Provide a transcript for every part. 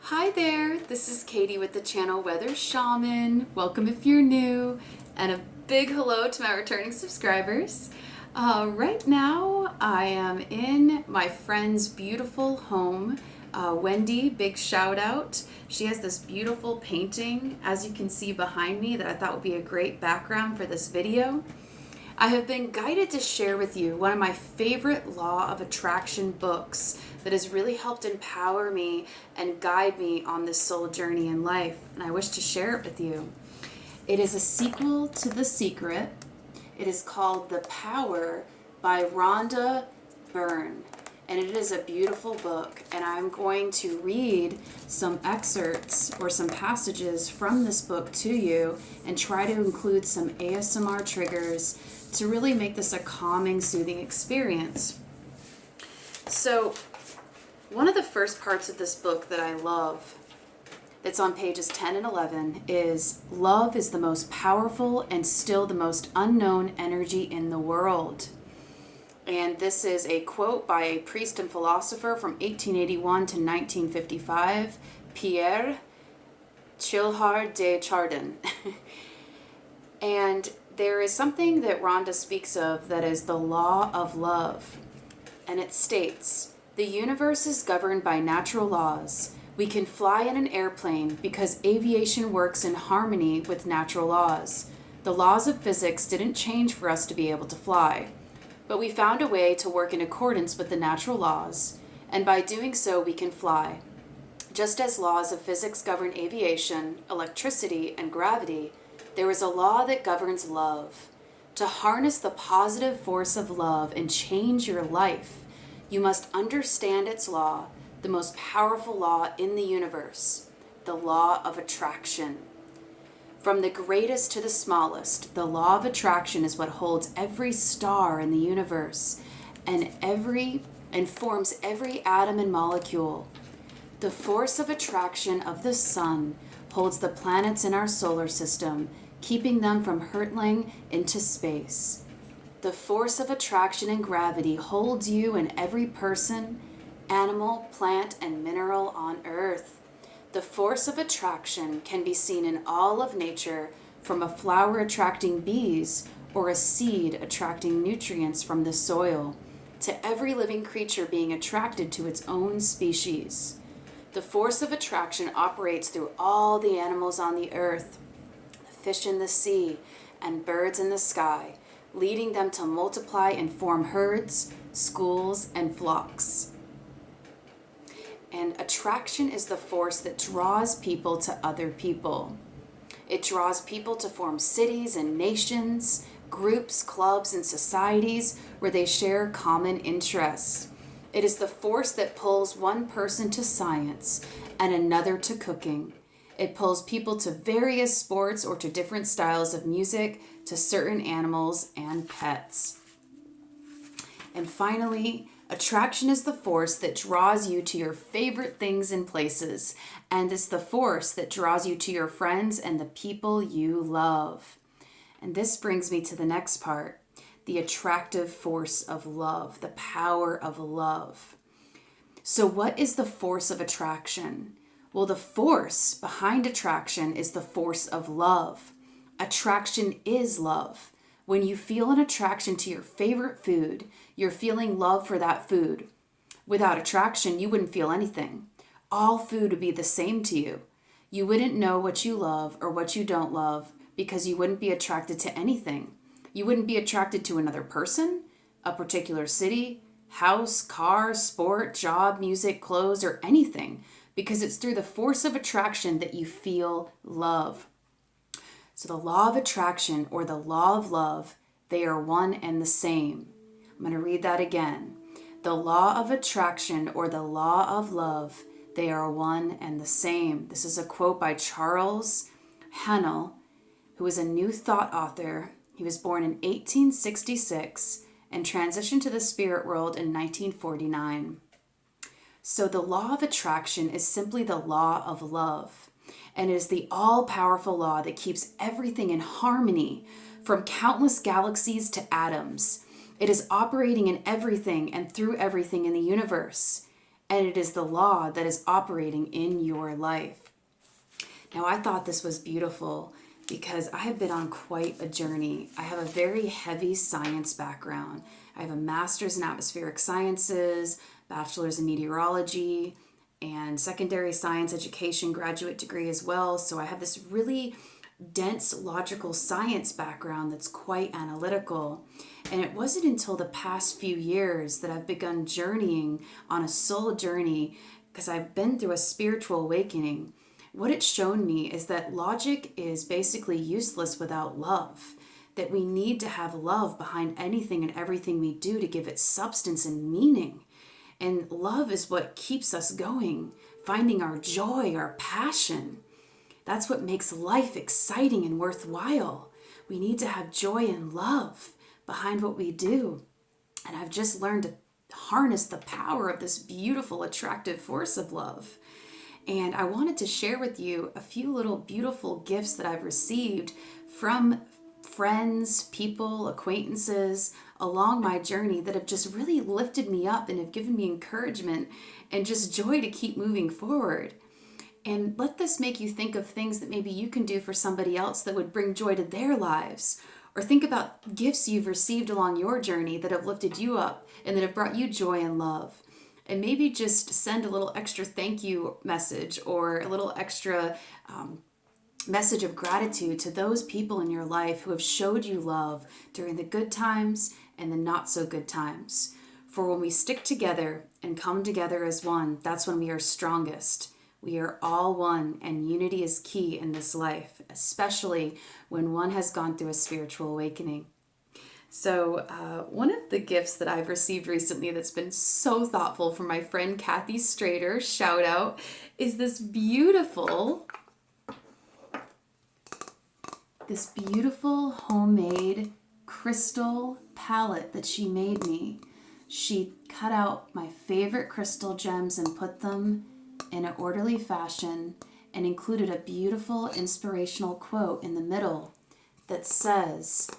Hi there, this is Katie with the channel Weather Shaman. Welcome if you're new, and a big hello to my returning subscribers. Right now, I am in my friend's beautiful home. Wendy, big shout out. She has this beautiful painting, as you can see behind me, that I thought would be a great background for this video. I have been guided to share with you one of my favorite law of attraction books that has really helped empower me and guide me on this soul journey in life, and I wish to share it with you. It is a sequel to The Secret. It is called The Power by Rhonda Byrne, and it is a beautiful book, and I'm going to read some excerpts or some passages from this book to you and try to include some ASMR triggers to really make this a calming, soothing experience. So, one of the first parts of this book that I love, that's on pages 10 and 11, is love is the most powerful and still the most unknown energy in the world. And this is a quote by a priest and philosopher from 1881 to 1955, Pierre Teilhard de Chardin. And there is something that Rhonda speaks of that is the law of love. And it states, the universe is governed by natural laws. We can fly in an airplane because aviation works in harmony with natural laws. The laws of physics didn't change for us to be able to fly. But we found a way to work in accordance with the natural laws, and by doing so we can fly. Just as laws of physics govern aviation, electricity, and gravity, there is a law that governs love. To harness the positive force of love and change your life, you must understand its law, the most powerful law in the universe, the law of attraction. From the greatest to the smallest, the law of attraction is what holds every star in the universe and forms every atom and molecule. The force of attraction of the sun holds the planets in our solar system, keeping them from hurtling into space. The force of attraction and gravity holds you and every person, animal, plant, and mineral on Earth. The force of attraction can be seen in all of nature, from a flower attracting bees or a seed attracting nutrients from the soil, to every living creature being attracted to its own species. The force of attraction operates through all the animals on the earth, the fish in the sea, and birds in the sky, leading them to multiply and form herds, schools, and flocks. And attraction is the force that draws people to other people. It draws people to form cities and nations, groups, clubs, and societies where they share common interests. It is the force that pulls one person to science and another to cooking. It pulls people to various sports or to different styles of music, to certain animals and pets. And finally, attraction is the force that draws you to your favorite things and places, and it's the force that draws you to your friends and the people you love. And this brings me to the next part, the attractive force of love, the power of love. So what is the force of attraction? Well, the force behind attraction is the force of love. Attraction is love. When you feel an attraction to your favorite food, you're feeling love for that food. Without attraction, you wouldn't feel anything. All food would be the same to you. You wouldn't know what you love or what you don't love because you wouldn't be attracted to anything. You wouldn't be attracted to another person, a particular city, house, car, sport, job, music, clothes, or anything, because it's through the force of attraction that you feel love. So the law of attraction or the law of love, they are one and the same. I'm going to read that again. The law of attraction or the law of love, they are one and the same. This is a quote by Charles Haanel, who is a New Thought author. He was born in 1866 and transitioned to the spirit world in 1949. So the law of attraction is simply the law of love. And it is the all-powerful law that keeps everything in harmony, from countless galaxies to atoms. It is operating in everything and through everything in the universe. and it is the law that is operating in your life. Now, I thought this was beautiful because I have been on quite a journey. I have a very heavy science background. I have a master's in atmospheric sciences, bachelor's in meteorology, and secondary science education graduate degree as well. So I have this really dense logical science background that's quite analytical. And it wasn't until the past few years that I've begun journeying on a soul journey, because I've been through a spiritual awakening. What it's shown me is that logic is basically useless without love, that we need to have love behind anything and everything we do to give it substance and meaning. And love is what keeps us going, finding our joy, our passion. That's what makes life exciting and worthwhile. We need to have joy and love behind what we do. And I've just learned to harness the power of this beautiful, attractive force of love. And I wanted to share with you a few little beautiful gifts that I've received from friends, people, acquaintances along my journey that have just really lifted me up and have given me encouragement and just joy to keep moving forward. And let this make you think of things that maybe you can do for somebody else that would bring joy to their lives. Or think about gifts you've received along your journey that have lifted you up and that have brought you joy and love. And maybe just send a little extra thank you message or a little extra message of gratitude to those people in your life who have showed you love during the good times and the not so good times. For when we stick together and come together as one, that's when we are strongest. We are all one, and unity is key in this life, especially when one has gone through a spiritual awakening. So one of the gifts that I've received recently that's been so thoughtful from my friend Kathy Strader, shout out, is this beautiful homemade crystal palette that she made me. She cut out my favorite crystal gems and put them in an orderly fashion and included a beautiful inspirational quote in the middle that says,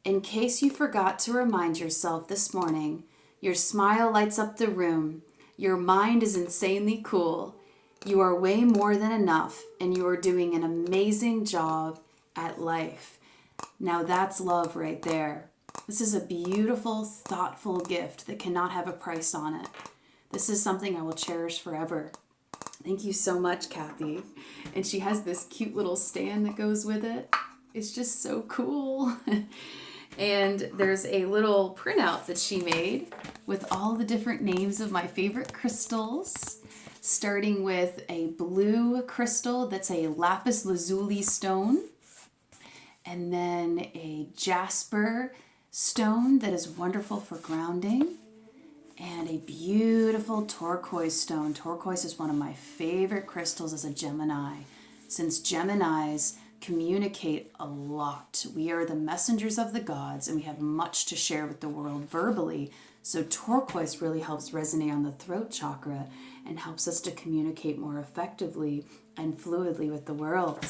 "In case you forgot to remind yourself this morning, your smile lights up the room, your mind is insanely cool, you are way more than enough, and you are doing an amazing job at life." Now that's love right there. This is a beautiful, thoughtful gift that cannot have a price on it. This is something I will cherish forever. Thank you so much, Kathy. And she has this cute little stand that goes with it. It's just so cool. And there's a little printout that she made with all the different names of my favorite crystals, starting with a blue crystal that's a lapis lazuli stone, and then a jasper stone that is wonderful for grounding, and a beautiful turquoise stone. Turquoise is one of my favorite crystals as a Gemini, since Geminis communicate a lot. We are the messengers of the gods, and we have much to share with the world verbally. So turquoise really helps resonate on the throat chakra and helps us to communicate more effectively and fluidly with the world.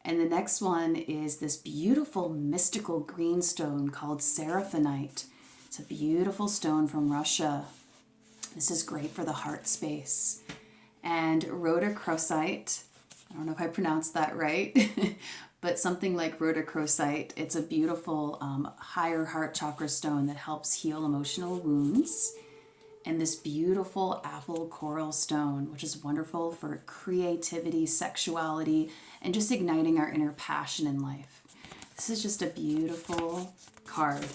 And the next one is this beautiful mystical green stone called seraphinite. It's a beautiful stone from Russia. This is great for the heart space. And rhodochrosite, I don't know if I pronounced that right, but something like rhodochrosite. It's a beautiful higher heart chakra stone that helps heal emotional wounds. And this beautiful apple coral stone, which is wonderful for creativity, sexuality, and just igniting our inner passion in life. This is just a beautiful card.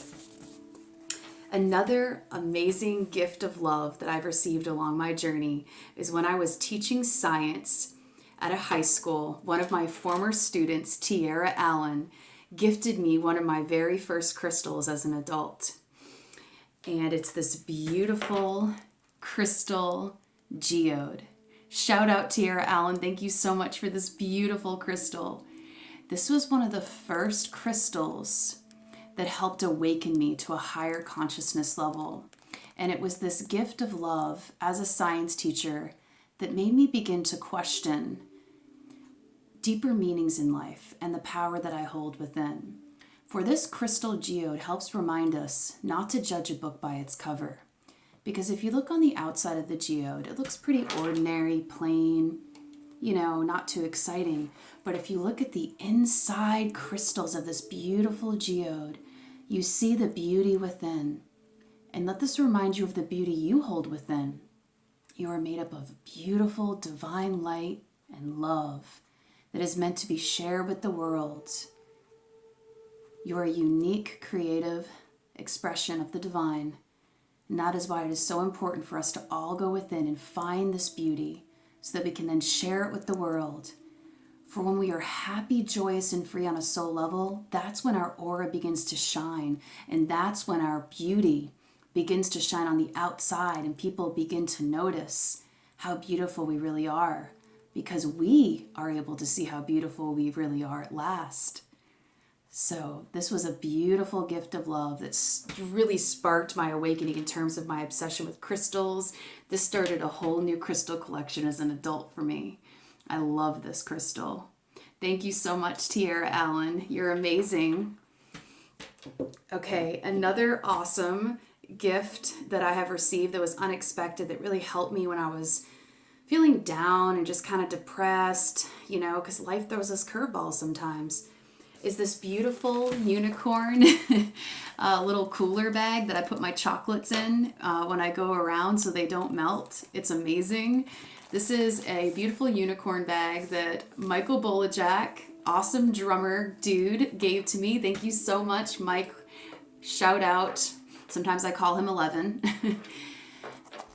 Another amazing gift of love that I've received along my journey is when I was teaching science at a high school. One of my former students, Tearra Allen, gifted me one of my very first crystals as an adult. And it's this beautiful crystal geode. Shout out Tearra Allen. Thank you so much for this beautiful crystal. This was one of the first crystals that helped awaken me to a higher consciousness level. And it was this gift of love as a science teacher that made me begin to question deeper meanings in life and the power that I hold within. For this crystal geode helps remind us not to judge a book by its cover, Because if you look on the outside of the geode, it looks pretty ordinary, plain, not too exciting. But if you look at the inside crystals of this beautiful geode, you see the beauty within. And let this remind you of the beauty you hold within. You are made up of beautiful divine light and love that is meant to be shared with the world. You are a unique, creative expression of the divine. And that is why it is so important for us to all go within and find this beauty so that we can then share it with the world. For when we are happy, joyous, and free on a soul level, that's when our aura begins to shine. And that's when our beauty begins to shine on the outside and people begin to notice how beautiful we really are, because we are able to see how beautiful we really are at last. So this was a beautiful gift of love that's really sparked my awakening in terms of my obsession with crystals. This started a whole new crystal collection as an adult for me. I love this crystal. Thank you so much, Tearra Allen. You're amazing. Okay, another awesome gift that I have received that was unexpected, that really helped me when I was feeling down and just kind of depressed, because life throws us curveballs sometimes, is this beautiful unicorn little cooler bag that I put my chocolates in when I go around so they don't melt. It's amazing. This is a beautiful unicorn bag that Michael Bolajak, awesome drummer dude, gave to me. Thank you so much, Mike. Shout out. Sometimes I call him 11.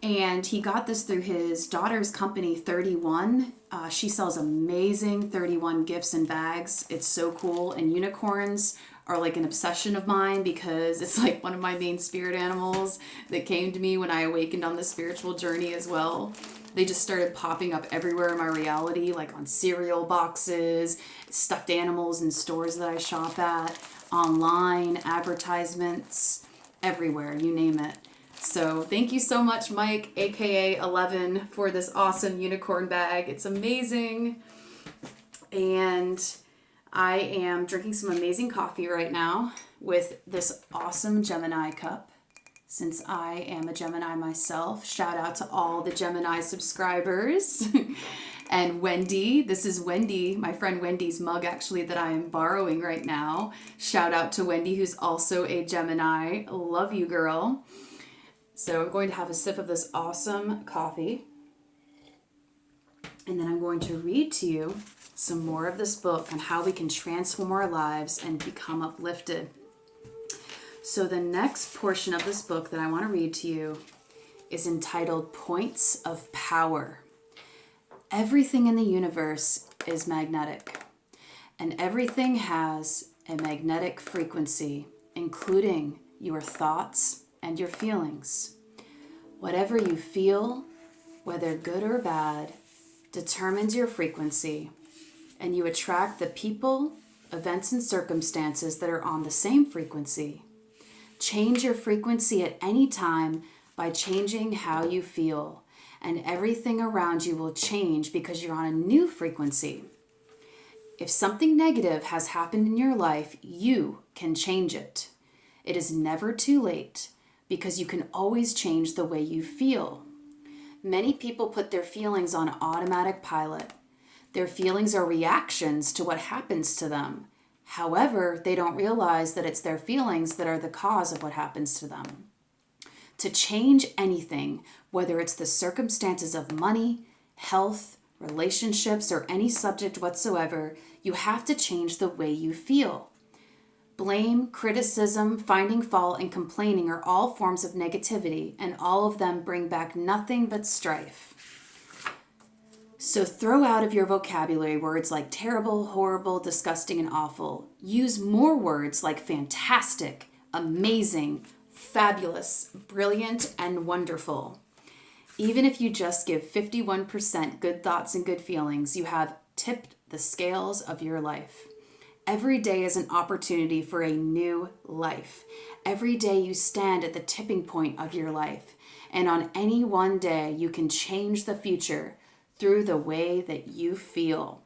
And he got this through his daughter's company, 31. She sells amazing 31 gifts and bags. It's so cool. And unicorns are like an obsession of mine because it's like one of my main spirit animals that came to me when I awakened on the spiritual journey as well. They just started popping up everywhere in my reality, like on cereal boxes, stuffed animals in stores that I shop at, online, advertisements, everywhere, you name it. So thank you so much, Mike, aka 11, for this awesome unicorn bag. It's amazing. And I am drinking some amazing coffee right now with this awesome Gemini cup. Since I am a Gemini myself, shout out to all the Gemini subscribers. And Wendy, this is Wendy, my friend Wendy's mug actually that I am borrowing right now. Shout out to Wendy, who's also a Gemini. Love you, girl. So I'm going to have a sip of this awesome coffee. And then I'm going to read to you some more of this book on how we can transform our lives and become uplifted. So the next portion of this book that I want to read to you is entitled Points of Power. Everything in the universe is magnetic, and everything has a magnetic frequency, including your thoughts and your feelings. Whatever you feel, whether good or bad, determines your frequency, and you attract the people, events, and circumstances that are on the same frequency. Change your frequency at any time by changing how you feel, and everything around you will change because you're on a new frequency. If something negative has happened in your life, you can change it. It is never too late because you can always change the way you feel. Many people put their feelings on automatic pilot. Their feelings are reactions to what happens to them. However, they don't realize that it's their feelings that are the cause of what happens to them. To change anything, whether it's the circumstances of money, health, relationships, or any subject whatsoever, you have to change the way you feel. Blame, criticism, finding fault, and complaining are all forms of negativity, and all of them bring back nothing but strife. So throw out of your vocabulary words like terrible, horrible, disgusting, and awful. Use more words like fantastic, amazing, fabulous, brilliant, and wonderful. Even if you just give 51% good thoughts and good feelings, you have tipped the scales of your life. Every day is an opportunity for a new life. Every day you stand at the tipping point of your life. And on any one day, you can change the future through the way that you feel.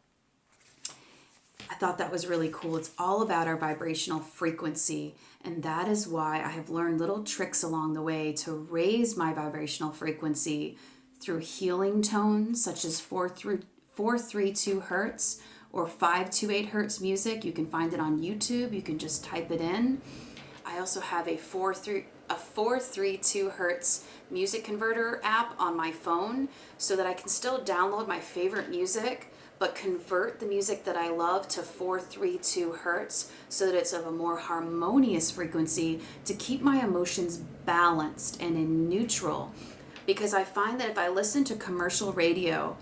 I thought thought that was really cool. It's all about our vibrational frequency. And that is why I have learned little tricks along the way to raise my vibrational frequency through healing tones such as 432 hertz or 528 hertz music. You can find it on YouTube. You can just type it in. I also have a 432 hertz music converter app on my phone so that I can still download my favorite music but convert the music that I love to 432 hertz so that it's of a more harmonious frequency to keep my emotions balanced and in neutral. Because I find that if I listen to commercial radio,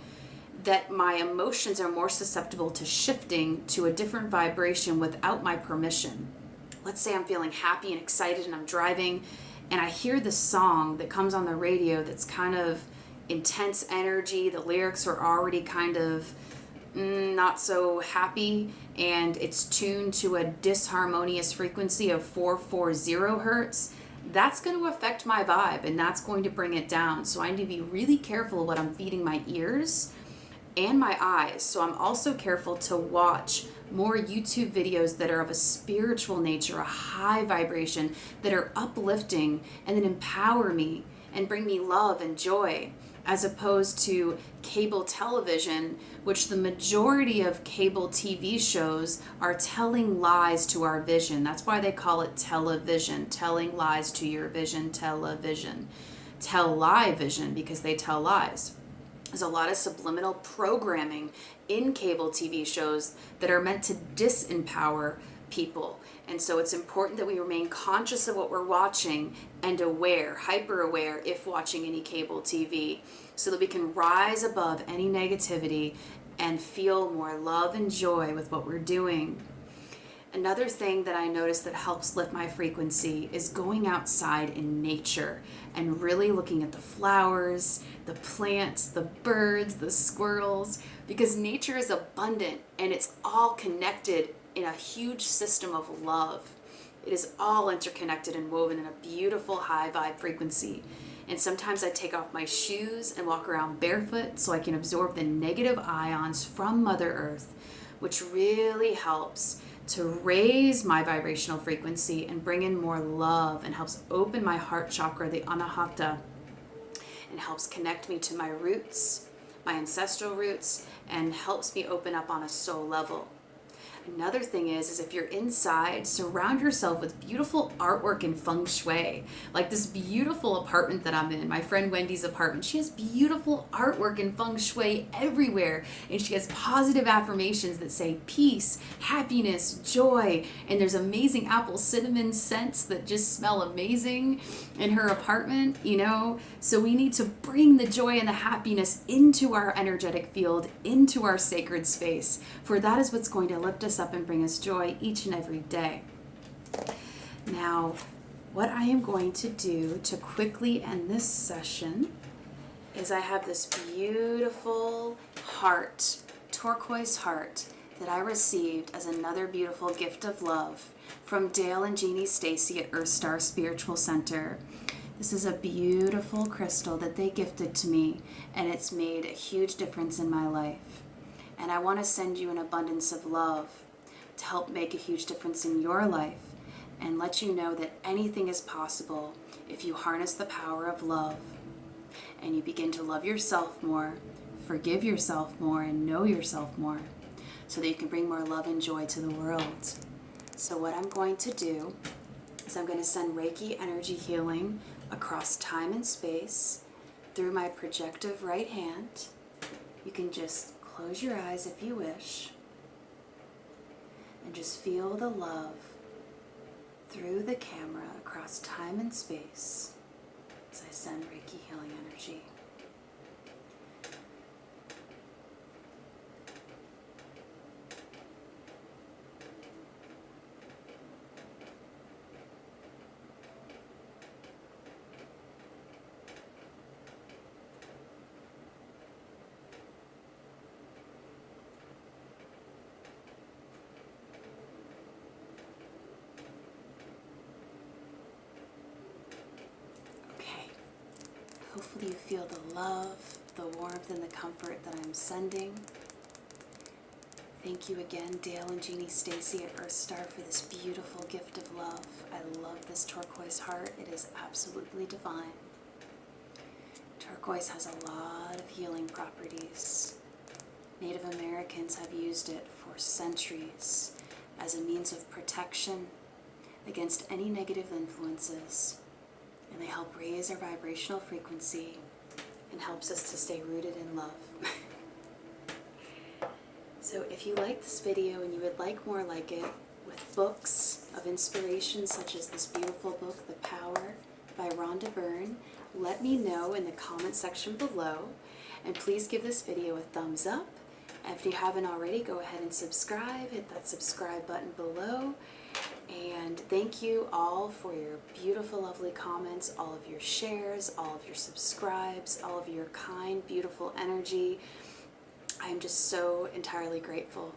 that my emotions are more susceptible to shifting to a different vibration without my permission. Let's say I'm feeling happy and excited and I'm driving and I hear the song that comes on the radio that's kind of intense energy. The lyrics are already kind of not so happy, and it's tuned to a disharmonious frequency of 440 hertz. That's going to affect my vibe and that's going to bring it down. So I need to be really careful what I'm feeding my ears and my eyes. So I'm also careful to watch more YouTube videos that are of a spiritual nature, a high vibration, that are uplifting and that empower me and bring me love and joy, as opposed to cable television, which the majority of cable TV shows are telling lies to our vision. That's why they call it television, telling lies to your vision, television. Tell lie vision, because they tell lies. There's a lot of subliminal programming in cable TV shows that are meant to disempower people. And so it's important that we remain conscious of what we're watching and aware, hyper aware if watching any cable TV, so that we can rise above any negativity and feel more love and joy with what we're doing. Another thing that I notice that helps lift my frequency is going outside in nature and really looking at the flowers, the plants, the birds, the squirrels, because nature is abundant and it's all connected in a huge system of love. It is all interconnected and woven in a beautiful high vibe frequency. And sometimes I take off my shoes and walk around barefoot so I can absorb the negative ions from Mother Earth, which really helps to raise my vibrational frequency and bring in more love, and helps open my heart chakra, the anahata, and helps connect me to my roots, my ancestral roots, and helps me open up on a soul level. Another thing is if you're inside, surround yourself with beautiful artwork and feng shui. Like this beautiful apartment that I'm in, my friend Wendy's apartment, she has beautiful artwork and feng shui everywhere. And she has positive affirmations that say peace, happiness, joy. And there's amazing apple cinnamon scents that just smell amazing in her apartment, you know? So we need to bring the joy and the happiness into our energetic field, into our sacred space, for that is what's going to lift us up and bring us joy each and every day. Now, what I am going to do to quickly end this session is I have this beautiful heart, turquoise heart, that I received as another beautiful gift of love from Dale and Jeannie Stacy at Earth Star Spiritual Center. This is a beautiful crystal that they gifted to me, and it's made a huge difference in my life. And I want to send you an abundance of love to help make a huge difference in your life and let you know that anything is possible if you harness the power of love and you begin to love yourself more, forgive yourself more, and know yourself more, so that you can bring more love and joy to the world. So what I'm going to do is I'm going to send Reiki energy healing across time and space through my projective right hand. You can just close your eyes if you wish and just feel the love through the camera across time and space as I send Reiki healing energy. Hopefully you feel the love, the warmth, and the comfort that I'm sending. Thank you again, Dale and Jeannie Stacy at Earth Star, for this beautiful gift of love. I love this turquoise heart. It is absolutely divine. Turquoise has a lot of healing properties. Native Americans have used it for centuries as a means of protection against any negative influences. And they help raise our vibrational frequency and helps us to stay rooted in love. So if you like this video and you would like more like it, with books of inspiration such as this beautiful book, The Power by Rhonda Byrne, let me know in the comment section below. And please give this video a thumbs up. And if you haven't already, go ahead and subscribe. Hit that subscribe button below. And thank you all for your beautiful, lovely comments, all of your shares, all of your subscribes, all of your kind, beautiful energy. I'm just so entirely grateful.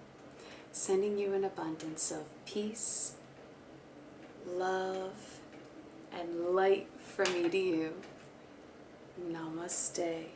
Sending you an abundance of peace, love, and light from me to you. Namaste.